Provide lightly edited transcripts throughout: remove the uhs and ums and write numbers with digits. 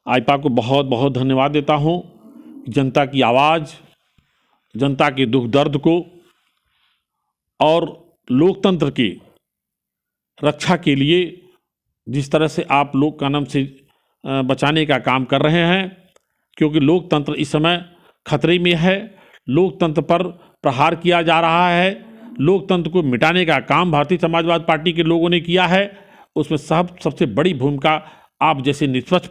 आईपा को बहुत बहुत धन्यवाद देता हूँ। जनता की आवाज़, जनता के दुख दर्द को और लोकतंत्र की रक्षा के लिए जिस तरह से आप लोग का नाम से बचाने का काम कर रहे हैं, क्योंकि लोकतंत्र इस समय खतरे में है। लोकतंत्र पर प्रहार किया जा रहा है। लोकतंत्र को मिटाने का काम भारतीय समाजवादी पार्टी के लोगों ने किया है। उसमें सबसे बड़ी भूमिका आप जैसे निष्पक्ष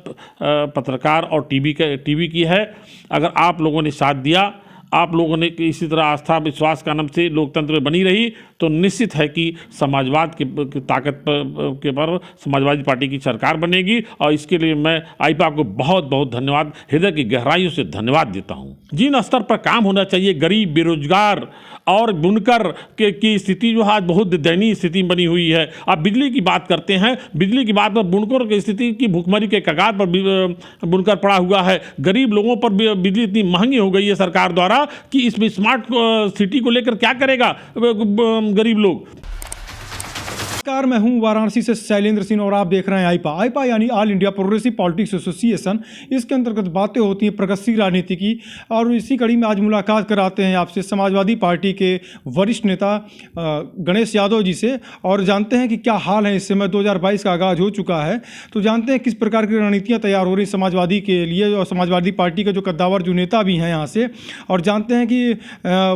पत्रकार और टीवी की है। अगर आप लोगों ने साथ दिया, आप लोगों ने इसी तरह आस्था विश्वास का नाम से लोकतंत्र में बनी रही, तो निश्चित है कि समाजवाद की ताकत के पर समाजवादी पार्टी की सरकार बनेगी। और इसके लिए मैं आईपा को बहुत बहुत धन्यवाद, हृदय की गहराइयों से धन्यवाद देता हूँ। जिन स्तर पर काम होना चाहिए, गरीब, बेरोजगार और बुनकर की स्थिति जो है आज बहुत दयनीय स्थिति बनी हुई है। आप बिजली की बात करते हैं, बिजली की बात पर बुनकर की स्थिति की भुखमरी के कगार पर बुनकर पड़ा हुआ है। गरीब लोगों पर बिजली इतनी महंगी हो गई है सरकार द्वारा कि इसमें स्मार्ट सिटी को लेकर क्या करेगा गरीब लोग। नमस्कार, मैं हूं वाराणसी से शैलेंद्र सिंह और आप देख रहे हैं आईपा यानी all India progressive politics association. इसके अंतर्गत बातें होती हैं प्रगतिशील राजनीति की, और इसी कड़ी में आज मुलाकात कराते हैं आपसे समाजवादी पार्टी के वरिष्ठ नेता गणेश यादव जी से, और जानते हैं कि क्या हाल है। इस समय 2022 का आगाज़ हो चुका है, तो जानते हैं किस प्रकार की रणनीतियाँ तैयार हो रही समाजवादी के लिए, और समाजवादी पार्टी के जो कद्दावर जो नेता भी हैं यहाँ से, और जानते हैं कि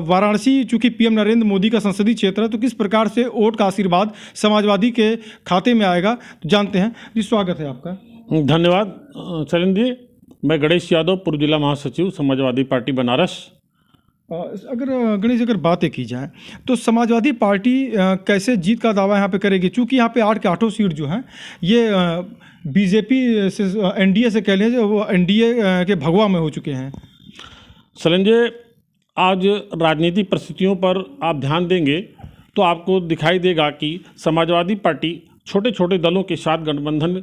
वाराणसी चूँकि पीएम नरेंद्र मोदी का संसदीय क्षेत्र है, तो किस प्रकार से वोट का आशीर्वाद समाजवादी के खाते में आएगा, तो जानते हैं जी। स्वागत है आपका। धन्यवाद शैलेंद्र जी। मैं गणेश यादव, पूर्व जिला महासचिव, समाजवादी पार्टी बनारस। अगर गणेश अगर बातें की जाए तो समाजवादी पार्टी कैसे जीत का दावा यहाँ पे करेगी, चूँकि यहाँ पे 8 के 8 सीट जो हैं ये बीजेपी से एनडीए से कह लीजिए, वो एनडीए के भगवा में हो चुके हैं। शैलेंद्र, आज राजनीतिक परिस्थितियों पर आप ध्यान देंगे तो आपको दिखाई देगा कि समाजवादी पार्टी छोटे छोटे दलों के साथ गठबंधन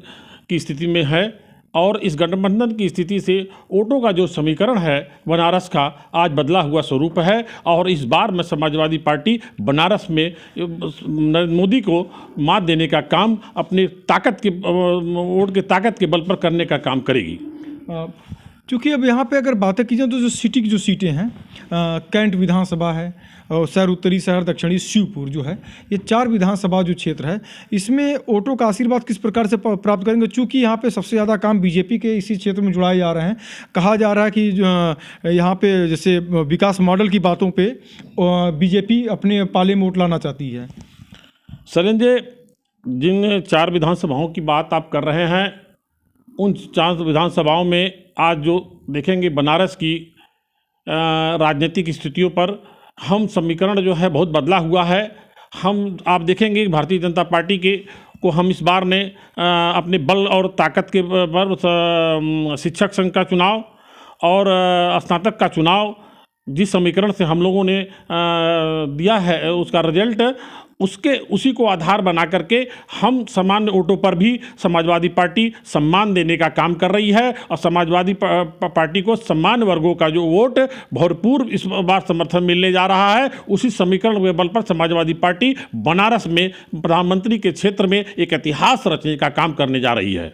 की स्थिति में है, और इस गठबंधन की स्थिति से वोटों का जो समीकरण है बनारस का आज बदला हुआ स्वरूप है। और इस बार में समाजवादी पार्टी बनारस में नरेंद्र मोदी को मात देने का काम अपने वोट के ताकत के बल पर करने का काम करेगी। चूँकि अब यहाँ पे अगर बातें की जाए तो जो सिटी की जो सीटें हैं, कैंट विधानसभा है, और शहर उत्तरी, शहर दक्षिणी, शिवपुर जो है, ये 4 विधानसभा जो क्षेत्र है, इसमें वोटों का आशीर्वाद किस प्रकार से प्राप्त करेंगे। चूँकि यहाँ पे सबसे ज़्यादा काम बीजेपी के इसी क्षेत्र में जुड़ाए जा रहे हैं। कहा जा रहा है कि यहाँ पे जैसे विकास मॉडल की बातों पे बीजेपी अपने पाले में वोट लाना चाहती है। शैलेंद्र, जिन 4 विधानसभाओं की बात आप कर रहे हैं, उन 4 विधानसभाओं में आज जो देखेंगे बनारस की राजनीतिक स्थितियों पर हम समीकरण जो है बहुत बदला हुआ है। आप देखेंगे भारतीय जनता पार्टी को हम इस बार ने अपने बल और ताकत के पर शिक्षक संघ का चुनाव और स्नातक का चुनाव जिस समीकरण से हम लोगों ने दिया है, उसका रिजल्ट उसी को आधार बना करके हम सामान्य वोटों पर भी समाजवादी पार्टी सम्मान देने का काम कर रही है। और समाजवादी पार्टी को सामान्य वर्गों का जो वोट भरपूर इस बार समर्थन मिलने जा रहा है, उसी समीकरण के बल पर समाजवादी पार्टी बनारस में प्रधानमंत्री के क्षेत्र में एक इतिहास रचने का काम करने जा रही है।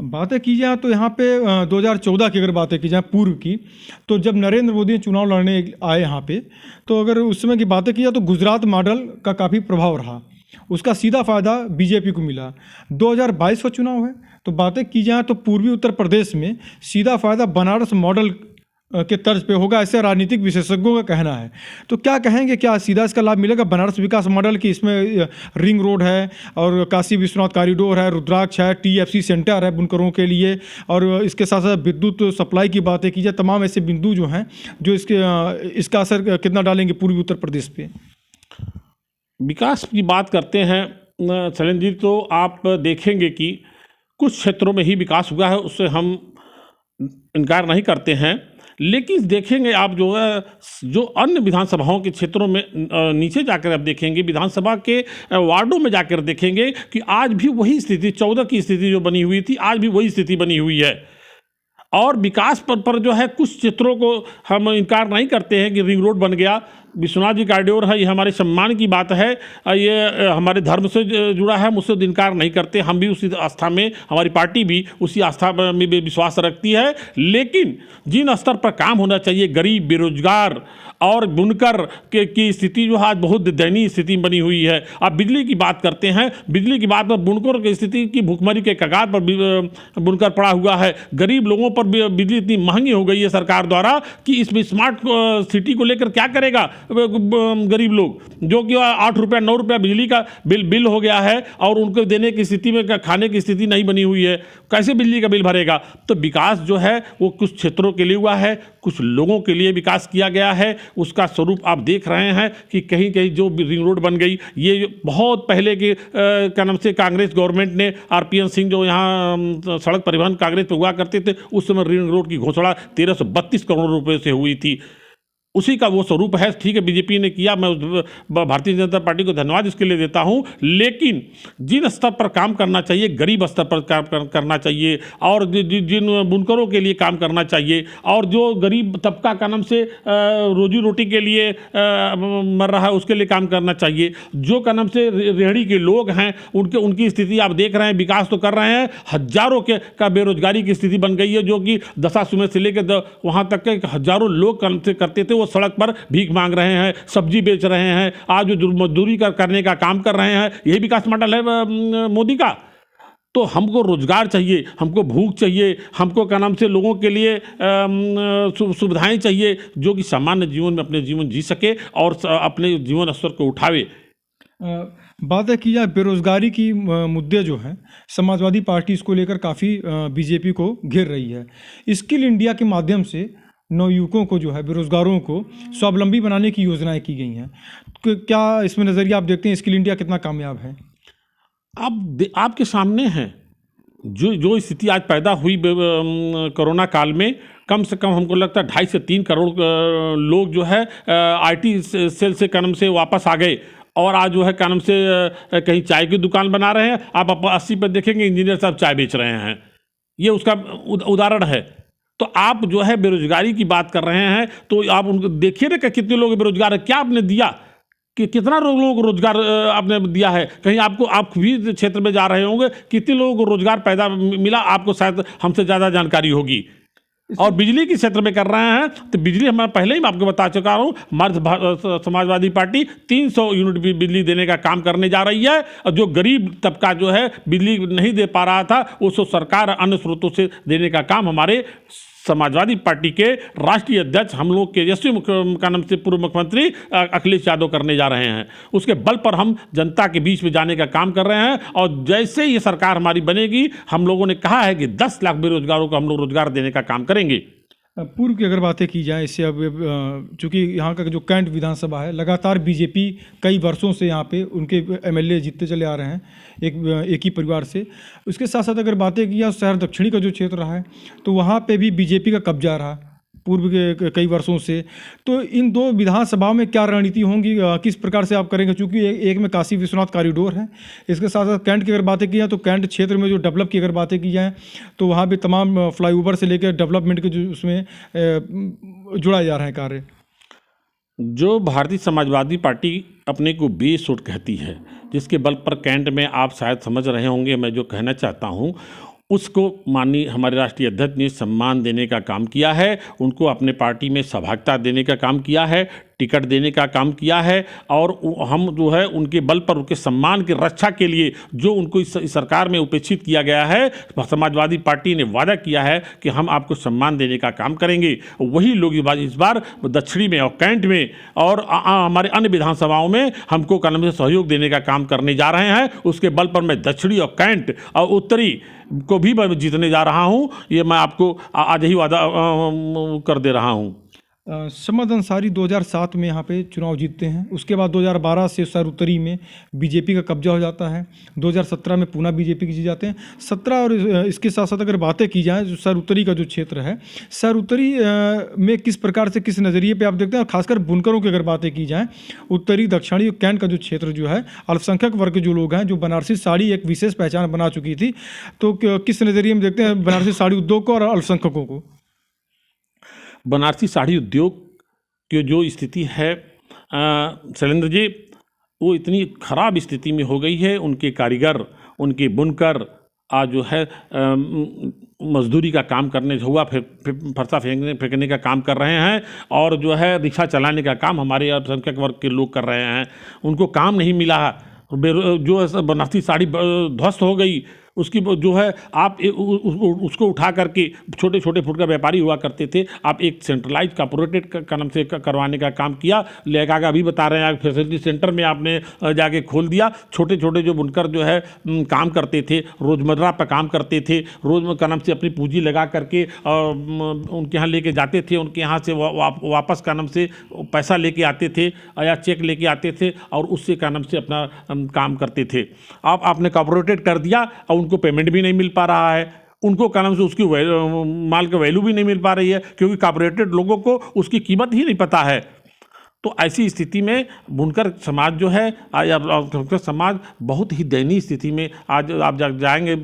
बातें की जाए तो यहाँ पे 2014 की अगर बातें की जाए पूर्व की, तो जब नरेंद्र मोदी चुनाव लड़ने आए यहाँ पे, तो अगर उस समय की बातें की जाए तो गुजरात मॉडल का काफ़ी प्रभाव रहा, उसका सीधा फ़ायदा बीजेपी को मिला। 2022 का चुनाव है, तो बातें की जाए तो पूर्वी उत्तर प्रदेश में सीधा फ़ायदा बनारस मॉडल के तर्ज पे होगा, ऐसे राजनीतिक विशेषज्ञों का कहना है। तो क्या कहेंगे, क्या सीधा इसका लाभ मिलेगा बनारस विकास मॉडल की? इसमें रिंग रोड है, और काशी विश्वनाथ कॉरिडोर है, रुद्राक्ष है, टीएफसी सेंटर है बुनकरों के लिए, और इसके साथ साथ विद्युत सप्लाई की बातें की जाए, तमाम ऐसे बिंदु जो हैं जो इसका असर कितना डालेंगे पूर्वी उत्तर प्रदेश पे। विकास की बात करते हैं शैलेंद्र जी, तो आप देखेंगे कि कुछ क्षेत्रों में ही विकास हुआ है, उससे हम इनकार नहीं करते हैं। लेकिन देखेंगे आप जो अन्य विधानसभाओं के क्षेत्रों में नीचे जाकर आप देखेंगे, विधानसभा के वार्डों में जाकर देखेंगे कि आज भी वही स्थिति, 14 की स्थिति जो बनी हुई थी, आज भी वही स्थिति बनी हुई है। और विकास पर जो है कुछ क्षेत्रों को हम इनकार नहीं करते हैं कि रिंग रोड बन गया, विश्वनाथ जी कॉरिडोर है, ये हमारे सम्मान की बात है। ये हमारे धर्म से जुड़ा है, मुझसे इनकार नहीं करते। हम भी उसी आस्था में, हमारी पार्टी भी उसी आस्था में विश्वास रखती है। लेकिन जिन स्तर पर काम होना चाहिए, गरीब, बेरोजगार और बुनकर की स्थिति जो है आज बहुत दयनीय स्थिति बनी हुई है। आप बिजली की बात करते हैं, बिजली की बात पर बुनकर की स्थिति की भुखमरी के कगार पर बुनकर पड़ा हुआ है। गरीब लोगों पर बिजली इतनी महंगी हो गई है सरकार द्वारा कि इसमें स्मार्ट सिटी को लेकर क्या करेगा गरीब लोग, जो कि 8 रुपया 9 रुपया बिजली का बिल हो गया है और उनको देने की स्थिति में, खाने की स्थिति नहीं बनी हुई है, कैसे बिजली का बिल भरेगा। तो विकास जो है वो कुछ क्षेत्रों के लिए हुआ है, कुछ लोगों के लिए विकास किया गया है। उसका स्वरूप आप देख रहे हैं कि कहीं कहीं जो रिंग रोड बन गई, ये बहुत पहले के क्या नाम से कांग्रेस गवर्नमेंट ने, RPN सिंह जो यहाँ सड़क परिवहन कांग्रेस पे हुआ करते थे, उस समय रिंग रोड की घोषणा 1332 करोड़ रुपए से हुई थी। उसी का वो स्वरूप है। ठीक है, बीजेपी ने किया, मैं भारतीय जनता पार्टी को धन्यवाद इसके लिए देता हूं। लेकिन जिन स्तर पर काम करना चाहिए, गरीब स्तर पर काम करना चाहिए, और जिन बुनकरों के लिए काम करना चाहिए, और जो गरीब तबका का नाम से रोजी रोटी के लिए मर रहा है, उसके लिए काम करना चाहिए। जो का नाम से रेहड़ी के लोग हैं, उनकी स्थिति आप देख रहे हैं, विकास तो कर रहे हैं। हजारों का बेरोजगारी की स्थिति बन गई है, जो कि दशाश्वमेध से लेकर वहाँ तक के हजारों लोग काम से करते थे, सड़क पर भीख मांग रहे हैं, सब्जी बेच रहे हैं, आज जो मजदूरी करने का काम कर रहे हैं। यही विकास मॉडल है मोदी का। तो हमको रोजगार चाहिए, हमको भूख चाहिए, हमको क्या नाम से लोगों के लिए सुविधाएं चाहिए, जो कि सामान्य जीवन में अपने जीवन जी सके और अपने जीवन स्तर को उठावे। बात है कि यह बेरोजगारी की मुद्दे जो हैं, समाजवादी पार्टी इसको लेकर काफ़ी बीजेपी को घेर रही है। स्किल इंडिया के माध्यम से नवयुवकों को जो है, बेरोजगारों को स्वावलंबी बनाने की योजनाएं की गई हैं। क्या इसमें नज़रिया आप देखते हैं, स्किल इंडिया कितना कामयाब है? आपके सामने है जो स्थिति आज पैदा हुई कोरोना काल में। कम से कम हमको लगता है 2.5 से 3 करोड़ लोग जो है IT सेल से कर्म से वापस आ गए, और आज जो है कर्म से कहीं चाय की दुकान बना रहे हैं। आप 80 पर देखेंगे इंजीनियर साहब चाय बेच रहे हैं। ये उसका उदाहरण है। तो आप जो है बेरोजगारी की बात कर रहे हैं, तो आप उनको देखिए ना कि कितने लोग बेरोजगार है। क्या आपने दिया, कि कितना लोगों को रोजगार आपने दिया है? कहीं आप भी क्षेत्र में जा रहे होंगे, कितने लोगों को रोजगार पैदा मिला, आपको शायद हमसे ज़्यादा जानकारी होगी। और बिजली के क्षेत्र में कर रहे हैं, तो बिजली हमारा पहले ही मैं आपको बता चुका हूँ, हमारी समाजवादी पार्टी 300 यूनिट बिजली देने का काम करने जा रही है। और जो गरीब तबका जो है बिजली नहीं दे पा रहा था, उसको सरकार अन्य स्रोतों से देने का काम हमारे समाजवादी पार्टी के राष्ट्रीय अध्यक्ष, हम लोग के यशस्वी का नाम से पूर्व मुख्यमंत्री अखिलेश यादव करने जा रहे हैं। उसके बल पर हम जनता के बीच में जाने का काम कर रहे हैं। और जैसे ये सरकार हमारी बनेगी, हम लोगों ने कहा है कि 10 लाख बेरोजगारों को हम लोग रोजगार देने का काम करेंगे। पूर्व की अगर बातें की जाए, इससे अब चूँकि यहाँ का जो कैंट विधानसभा है, लगातार बीजेपी कई वर्षों से यहाँ पे उनके MLA जीतते चले आ रहे हैं, एक ही परिवार से। उसके साथ साथ अगर बातें की जाए, शहर दक्षिणी का जो क्षेत्र रहा है, तो वहाँ पे भी बीजेपी का कब्जा रहा पूर्व के कई वर्षों से। तो इन दो विधानसभाओं में क्या रणनीति होंगी, किस प्रकार से आप करेंगे? चूँकि एक में काशी विश्वनाथ कॉरिडोर है, इसके साथ साथ कैंट की अगर बातें की जाए, तो कैंट क्षेत्र में जो डेवलप की अगर बातें की जाए, तो वहाँ भी तमाम फ्लाईओवर से लेकर डेवलपमेंट के जो उसमें जुड़ा जा रहा है कार्य। जो भारतीय समाजवादी पार्टी अपने को बेस उठ कहती है, जिसके बल पर कैंट में आप शायद समझ रहे होंगे मैं जो कहना चाहता हूँ, उसको माननीय हमारे राष्ट्रीय अध्यक्ष ने सम्मान देने का काम किया है। उनको अपने पार्टी में सहभागिता देने का काम किया है, टिकट देने का काम किया है। और हम जो है उनके बल पर, उनके सम्मान की रक्षा के लिए जो उनको इस सरकार में उपेक्षित किया गया है, समाजवादी पार्टी ने वादा किया है कि हम आपको सम्मान देने का काम करेंगे। वही लोग इस बार दक्षिणी में और कैंट में और हमारे अन्य विधानसभाओं में हमको कलम से सहयोग देने का काम करने जा रहे हैं। उसके बल पर मैं दक्षिणी और कैंट और उत्तरी को भी मैं जीतने जा रहा हूं। ये मैं आपको आज ही वादा कर दे रहा हूं। समद अंसारी 2007 में यहाँ पे चुनाव जीतते हैं। उसके बाद 2012 से सर उत्तरी में बीजेपी का कब्जा हो जाता है। 2017 में पुनः बीजेपी की जीत जाते हैं। 17 और इसके साथ साथ अगर बातें की जाए, जो सर उत्तरी का जो क्षेत्र है, सर उत्तरी में किस प्रकार से, किस नज़रिए पे आप देखते हैं? और खासकर बुनकरों की अगर बातें की जाए, उत्तरी दक्षिणी कैंट का जो क्षेत्र जो है, अल्पसंख्यक वर्ग के जो लोग हैं, जो बनारसी साड़ी एक विशेष पहचान बना चुकी थी, तो किस नज़रिए में देखते हैं बनारसी साड़ी उद्योग को और अल्पसंख्यकों को? बनारसी साड़ी उद्योग की जो स्थिति है, शैलेंद्र जी, वो इतनी ख़राब स्थिति में हो गई है, उनके कारीगर, उनके बुनकर आज जो है मजदूरी का काम करने, हुआ फरसा फेंकने का काम कर रहे हैं, और जो है रिक्शा चलाने का काम हमारे अल्पसंख्यक वर्ग के लोग कर रहे हैं। उनको काम नहीं मिला, जो बनारसी साड़ी ध्वस्त हो गई, उसकी जो है आप उसको उठा करके, छोटे छोटे फुटकर व्यापारी हुआ करते थे, आप एक सेंट्रलाइज कॉर्पोरेटेड का नाम से करवाने का काम किया। लेगा अभी बता रहे हैं, फैसिलिटी सेंटर में आपने जाके खोल दिया। छोटे छोटे जो बुनकर जो है काम करते थे, रोज़मर्रा पर काम करते थे, रोज़ का नाम से अपनी पूंजी लगा करके उनके यहाँ लेके जाते थे, उनके यहाँ से वापस का नाम से पैसा लेके आते थे या चेक लेके आते थे, और उससे का नाम से अपना काम करते थे। आपने कॉर्पोरेटेड कर दिया और उनको पेमेंट भी नहीं मिल पा रहा है, उनको क्या नाम से उसकी माल का वैल्यू भी नहीं मिल पा रही है, क्योंकि कॉर्पोरेटेड लोगों को उसकी कीमत ही नहीं पता है। तो ऐसी स्थिति में बुनकर समाज जो है, आज समाज बहुत ही दयनीय स्थिति में, आज आप जाएंगे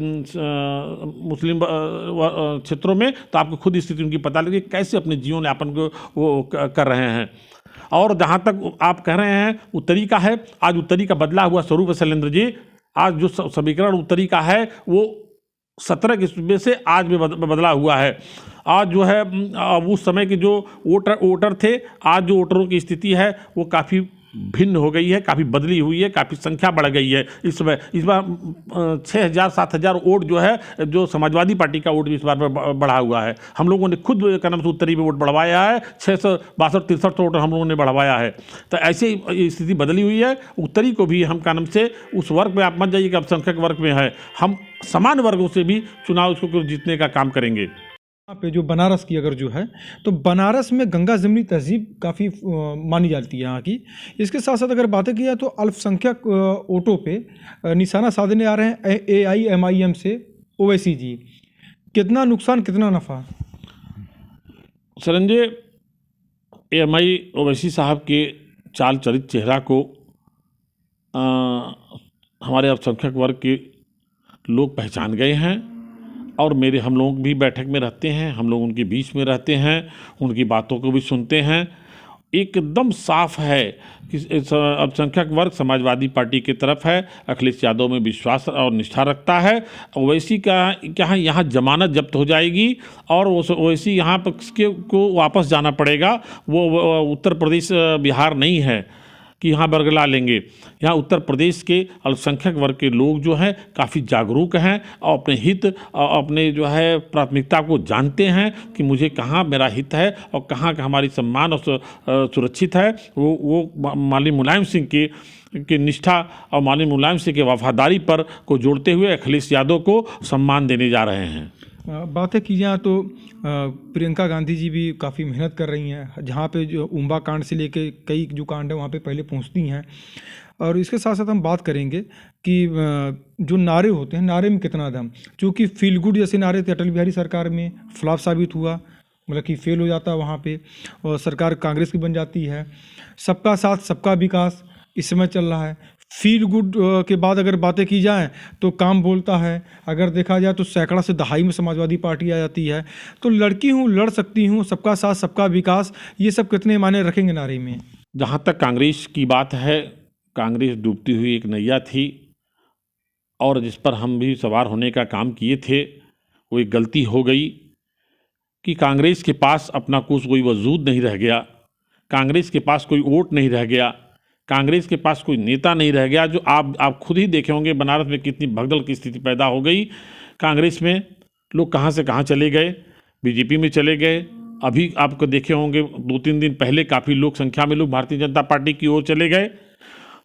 मुस्लिम क्षेत्रों में तो आपको खुद स्थिति उनकी पता लगे कैसे अपने जीवन यापन को वो कर रहे हैं। और जहाँ तक आप कह रहे हैं उत्तरी का है, आज उत्तरी का बदला हुआ स्वरूप है शैलेंद्र जी। आज जो समीकरण उत्तरी का है वो 17 के सूबे से आज में बदला हुआ है। आज जो है उस समय के जो वोटर थे, आज जो वोटरों की स्थिति है वो काफ़ी भिन्न हो गई है, काफ़ी बदली हुई है, काफ़ी संख्या बढ़ गई है। इस बार 6,000-7,000 वोट जो है, जो समाजवादी पार्टी का वोट इस बार बढ़ा हुआ है। हम लोगों ने खुद का नाम से उत्तरी में वोट बढ़वाया है, 662-63 वोट हम लोगों ने बढ़वाया है। तो ऐसे स्थिति बदली हुई है। उत्तरी को भी हम का नाम से उस वर्ग में आप मत जाइए कि अल्पसंख्यक वर्ग में है, हम समान वर्गों से भी चुनाव उसको जीतने का काम करेंगे। यहाँ पे जो बनारस की अगर जो है, तो बनारस में गंगा जमनी तहजीब काफ़ी मानी जाती है यहाँ की। इसके साथ साथ अगर बातें की जाए तो अल्पसंख्यक वोटों पे निशाना साधने आ रहे हैं AIMIM से ओवैसी जी। कितना नुकसान कितना नफ़ा? सरंजे, AMI ओवैसी साहब के चाल चरित चेहरा को हमारे अल्पसंख्यक वर्ग के लोग पहचान गए हैं, और हम लोग भी बैठक में रहते हैं, हम लोग उनके बीच में रहते हैं, उनकी बातों को भी सुनते हैं। एकदम साफ है कि अल्पसंख्यक वर्ग समाजवादी पार्टी की तरफ है, अखिलेश यादव में विश्वास और निष्ठा रखता है। ओवैसी का क्या है, यहाँ जमानत जब्त हो जाएगी और ओवैसी यहाँ पर को वापस जाना पड़ेगा। वो उत्तर प्रदेश बिहार नहीं है कि यहाँ बरगला लेंगे। यहाँ उत्तर प्रदेश के अल्पसंख्यक वर्ग के लोग जो हैं काफ़ी जागरूक हैं और अपने हित और अपने जो है प्राथमिकता को जानते हैं कि मुझे कहाँ मेरा हित है और कहाँ का हमारी सम्मान और सुरक्षित है। वो माननीय मुलायम सिंह की निष्ठा और माननीय मुलायम सिंह की वफादारी पर को जोड़ते हुए अखिलेश यादव को सम्मान देने जा रहे हैं। बातें की जाए तो प्रियंका गांधी जी भी काफ़ी मेहनत कर रही हैं, जहाँ पे जो उम्बा कांड से लेके कई जो कांड है वहाँ पे पहले पहुँचती हैं। और इसके साथ साथ हम बात करेंगे कि जो नारे होते हैं, नारे में कितना दम, चूँकि फील गुड जैसे नारे थे अटल बिहारी सरकार में, फ्लॉप साबित हुआ, मतलब कि फेल हो जाता है वहाँ पे और सरकार कांग्रेस की बन जाती है। सबका साथ सबका विकास इस समय चल रहा है। फील गुड के बाद अगर बातें की जाएं तो काम बोलता है। अगर देखा जाए तो सैकड़ा से दहाई में समाजवादी पार्टी आ जाती है। तो लड़की हूँ, लड़ सकती हूँ, सबका साथ सबका विकास, ये सब कितने मायने रखेंगे नारे में? जहाँ तक कांग्रेस की बात है, कांग्रेस डूबती हुई एक नैया थी और जिस पर हम भी सवार होने का काम किए थे। वो एक गलती हो गई कि कांग्रेस के पास अपना कोई वजूद नहीं रह गया, कांग्रेस के पास कोई वोट नहीं रह गया, कांग्रेस के पास कोई नेता नहीं रह गया। जो आप खुद ही देखे होंगे बनारस में कितनी भगदड़ की स्थिति पैदा हो गई। कांग्रेस में लोग कहाँ से कहाँ चले गए, बीजेपी में चले गए। अभी आपको देखे होंगे 2-3 दिन पहले काफ़ी लोग संख्या में लोग भारतीय जनता पार्टी की ओर चले गए।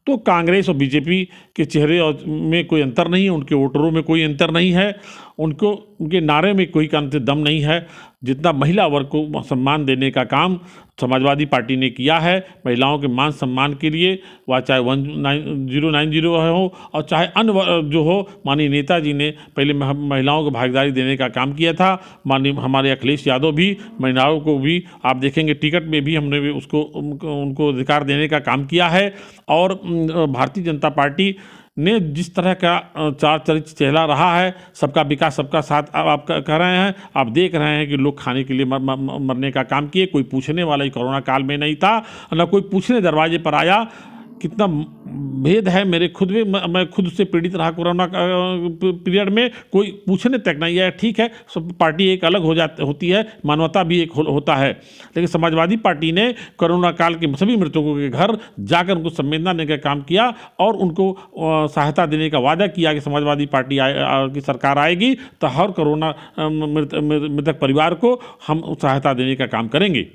तो कांग्रेस और बीजेपी के चेहरे में कोई अंतर नहीं है, उनके वोटरों में कोई अंतर नहीं है, उनके नारे में कोई दम नहीं है। जितना महिला वर्ग को सम्मान देने का काम समाजवादी पार्टी ने किया है, महिलाओं के मान सम्मान के लिए, वह चाहे 1090 हो और चाहे अन्य जो हो, माननीय नेताजी ने पहले महिलाओं को भागीदारी देने का काम किया था। माननीय हमारे अखिलेश यादव भी महिलाओं को भी आप देखेंगे टिकट में भी हमने भी उनको अधिकार देने का काम किया है। और भारतीय जनता पार्टी ने जिस तरह का चार चरित्र चहला रहा है, सबका विकास सबका साथ, अब आप कह रहे हैं, आप देख रहे हैं कि लोग खाने के लिए मरने का काम किए, कोई पूछने वाला ही कोरोना काल में नहीं था, न कोई पूछने दरवाजे पर आया। कितना भेद है, मेरे खुद में, मैं खुद से पीड़ित रहा कोरोना पीरियड में, कोई पूछने तक नहीं आया। ठीक है, सब पार्टी एक अलग होती है, मानवता भी एक होता है, लेकिन समाजवादी पार्टी ने कोरोना काल के सभी मृतकों के घर जाकर उनको संवेदना देने का काम किया और उनको सहायता देने का वादा किया कि समाजवादी पार्टी की सरकार आएगी तो हर कोरोना मृतक परिवार को हम सहायता देने का काम करेंगे।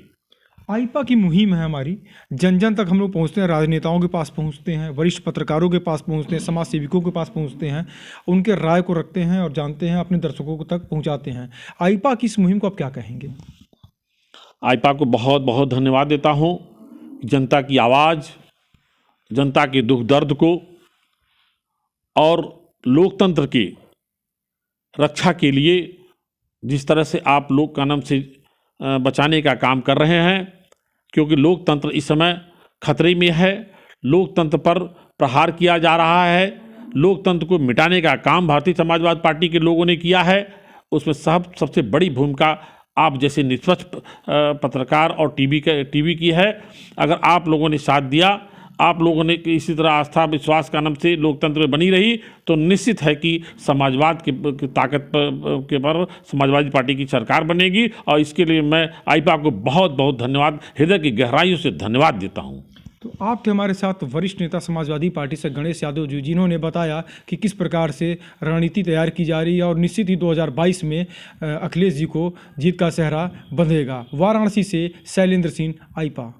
आईपा की मुहिम है हमारी, जन जन तक हम लोग पहुँचते हैं, राजनेताओं के पास पहुँचते हैं, वरिष्ठ पत्रकारों के पास पहुँचते हैं, समाज सेविकों के पास पहुँचते हैं, उनके राय को रखते हैं और जानते हैं, अपने दर्शकों को तक पहुँचाते हैं। आईपा की इस मुहिम को आप क्या कहेंगे? आईपा को बहुत बहुत धन्यवाद देता हूँ। जनता की आवाज़, जनता के दुख दर्द को और लोकतंत्र की रक्षा के लिए जिस तरह से आप लोग का नाम से बचाने का काम कर रहे हैं, क्योंकि लोकतंत्र इस समय खतरे में है, लोकतंत्र पर प्रहार किया जा रहा है, लोकतंत्र को मिटाने का काम भारतीय समाजवादी पार्टी के लोगों ने किया है। उसमें सबसे बड़ी भूमिका आप जैसे निष्पक्ष पत्रकार और टीवी की है। अगर आप लोगों ने साथ दिया, आप लोगों ने इसी तरह आस्था विश्वास का नाम से लोकतंत्र में बनी रही, तो निश्चित है कि समाजवाद की ताकत पर समाजवादी पार्टी की सरकार बनेगी। और इसके लिए मैं आईपा को बहुत बहुत धन्यवाद, हृदय की गहराइयों से धन्यवाद देता हूँ। तो आप थे हमारे साथ वरिष्ठ नेता समाजवादी पार्टी से गणेश यादव जी, जिन्होंने बताया कि किस प्रकार से रणनीति तैयार की जा रही है और निश्चित ही 2022 में अखिलेश जी को जीत का सेहरा बंधेगा। वाराणसी से शैलेंद्र सिंह, आईपा।